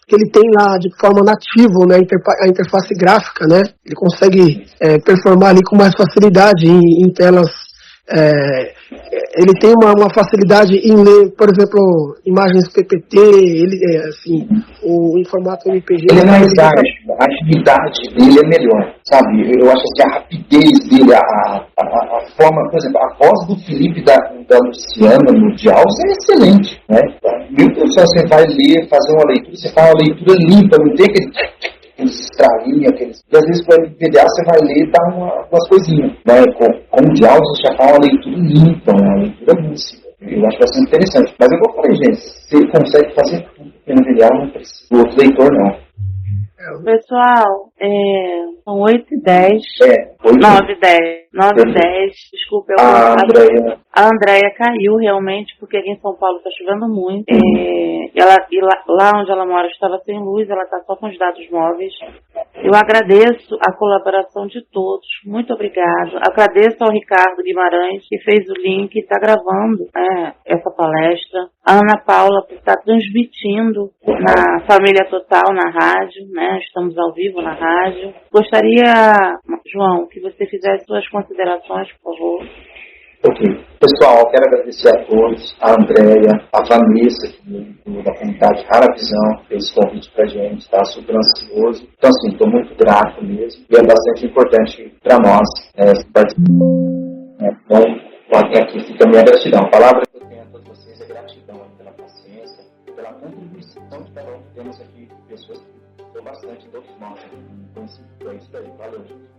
que ele tem lá de forma nativa, né, a interface gráfica, né? Ele consegue performar ali com mais facilidade em telas. Ele tem uma facilidade em ler, por exemplo, imagens PPT, em formato MPG. Ele é mais ágil, a agilidade dele é melhor, sabe? Eu acho assim, a rapidez dele, a forma, por exemplo, a voz do Felipe da Luciana no Jaws é excelente, né? Mesmo se você vai ler, fazer uma leitura, você faz uma leitura limpa, não tem aqueles estralinhos, e às vezes com o NVDA você vai ler e dá umas coisinhas, né? Com o Jaws você já faz uma leitura limpa, uma leitura lúcida. Eu acho bastante interessante. Mas eu falei, gente, você consegue fazer tudo com o NVDA, não precisa do outro leitor, não. Pessoal, são 8h10. 9h10. Desculpa, a Andréia caiu realmente, porque aqui em São Paulo está chovendo muito. Lá onde ela mora estava sem luz, ela está só com os dados móveis. Eu agradeço a colaboração de todos, muito obrigado. Agradeço ao Ricardo Guimarães, que fez o link e está gravando essa palestra. A Ana Paula, por estar transmitindo na Família Total, na rádio, né? Estamos ao vivo na rádio. Gostaria, João, que você fizesse suas considerações, por favor. Ok. Pessoal, quero agradecer a todos, a Andréia, a Vanessa, da comunidade Rara Visão, que fez esse convite pra gente, está super ansioso. Então, assim, estou muito grato mesmo, e é bastante importante para nós participar. Então, aqui fica a minha gratidão. A palavra que eu tenho a todos vocês é gratidão pela paciência, pela contribuição de cada um que temos aqui, pessoas que estão bastante em todos nós. Então, é isso aí. Valeu, gente.